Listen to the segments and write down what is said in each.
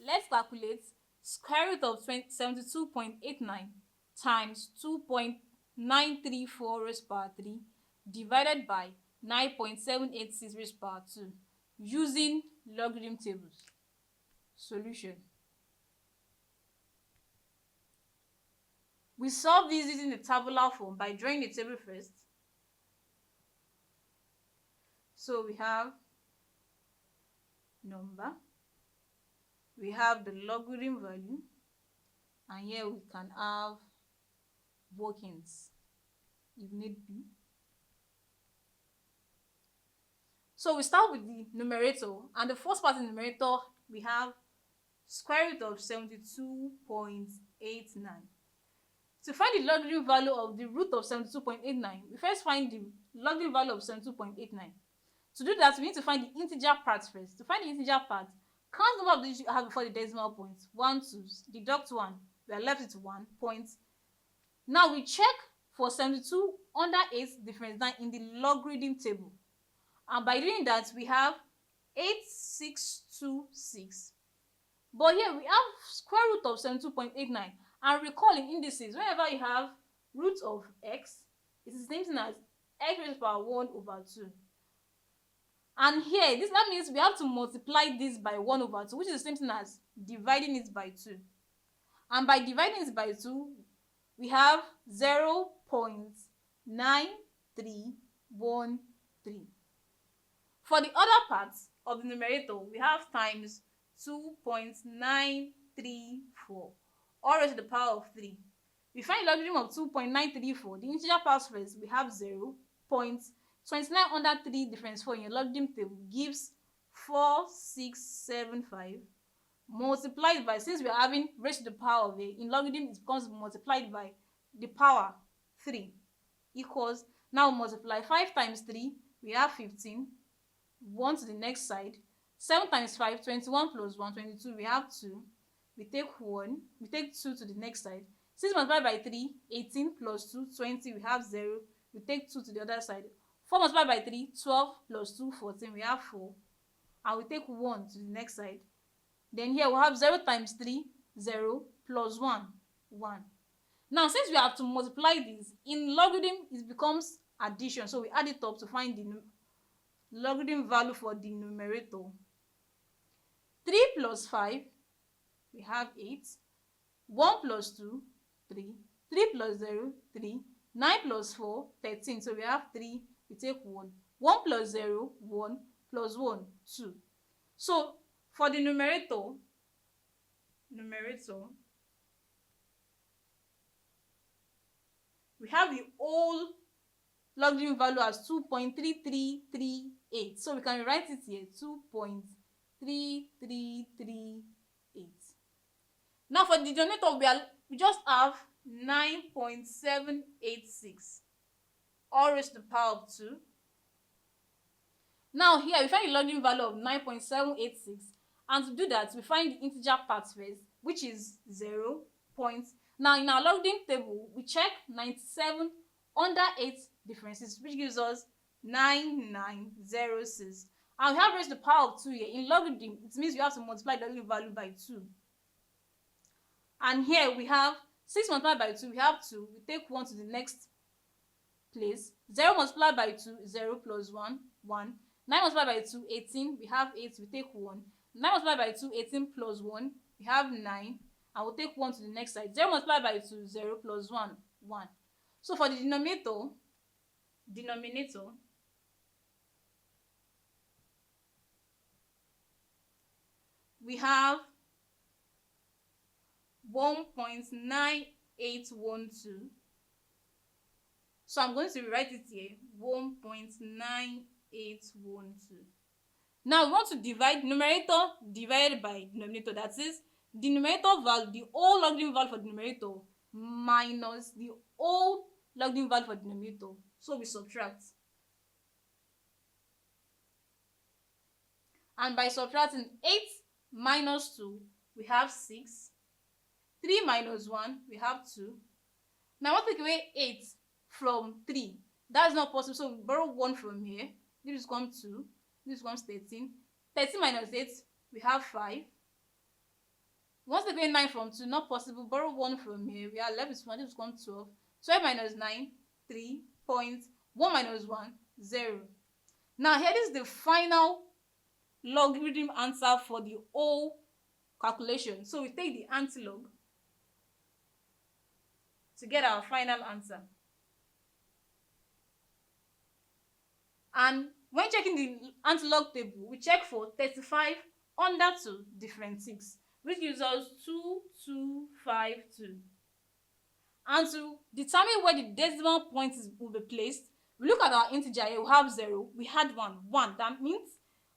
let's calculate square root of 72.89 times 2.934 raised to power 3 divided by 9.786 raised to power 2 using logarithm tables. Solution. We solve this using the tabular form by drawing the table first. So we have number, we have the logarithm value, and here we can have workings if need be. So we start with the numerator, and the first part in the numerator we have square root of 72.89. To find the logarithm value of the root of 72.89, we first find the logarithm value of 72.89. To do that, we need to find the integer part first. To find the integer part, count the number of digits you have before the decimal point. 1, 2, deduct 1, we are left with 1 point. Now we check for 72 under 8 difference 9 in the logarithm table. And by doing that, we have 8626. But here we have square root of 72.89. And recall in indices, whenever you have root of x, it is the same thing as x raised to power 1 over 2. And here, that means we have to multiply this by 1 over 2, which is the same thing as dividing it by 2. And by dividing it by 2, we have 0.9313. For the other part of the numerator, we have times 2.934, all raised to the power of 3. We find the logarithm of 2.934. The integer part first, we have 0.29 under 3 difference 4 in your logarithm table gives 4675 multiplied by, since we are having raised to the power of a, in logarithm it becomes multiplied by the power 3 equals, now multiply 5 times 3, we have 15, 1 to the next side, 7 times 5, 21 plus 1, 22, we have 2, we take 1, we take 2 to the next side, 6 multiplied by 3, 18 plus 2, 20, we have 0, we take 2 to the other side, 4 multiplied by 3, 12 plus 2, 14, we have 4, and we take 1 to the next side. Then here we have 0 times 3, 0 plus 1, 1. Now since we have to multiply this, in logarithm it becomes addition, so we add it up to find the logarithm value for the numerator. 3 plus 5, we have 8, 1 plus 2, 3, 3 plus 0, 3, 9 plus 4, 13, so we have 3, we take 1, 1 plus 0, 1, plus 1, 2. So for the numerator, we have the whole logarithm value as 2.3338. So we can write it here, 2.3338. Now for the denominator, we just have 9.786, all raised to the power of 2. Now here we find the logarithm value of 9.786, and to do that we find the integer part first, which is 0. Now in our logarithm table we check 97 under 8 differences, which gives us 9906, and we have raised to the power of 2 here. In logarithm it means we have to multiply the logarithm value by 2, and here we have 6 multiplied by 2, we have 2, we take 1 to the next place, 0 multiplied by 2, 0 plus 1, 1, 9 multiplied by 2, 18, we have 8, we take 1, 9 multiplied by 2, 18 plus 1, we have 9, and we'll take 1 to the next side, 0 multiplied by 2, 0 plus 1, 1. So for the denominator, we have 1.9812. So I'm going to rewrite it here, 1.9812. Now we want to divide numerator divided by denominator. That is, the numerator value, the whole logarithm value for the numerator minus the whole logarithm value for the denominator. So we subtract. And by subtracting 8 minus 2, we have 6. 3 minus 1, we have 2. Now I want to take away 8 from 3. That is not possible, so we borrow 1 from here. This becomes 2. This becomes 13. 13 minus 8, we have 5. away 9 from 2, not possible. Borrow 1 from here. We are left with 1. This becomes 12. 12 minus 9, 3. Point. 1 minus 1, 0. Now here is the final logarithm answer for the whole calculation. So we take the antilog to get our final answer. And when checking the antilog table, we check for 35 under 2 different 6, which gives us 2252. And to determine where the decimal point will be placed, we look at our integer here. We have 0, we had 1. That means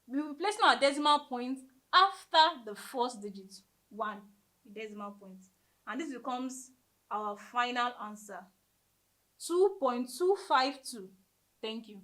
we will be placing our decimal point after the first digit, 1, the decimal point. And this becomes our final answer, 2.252. Thank you.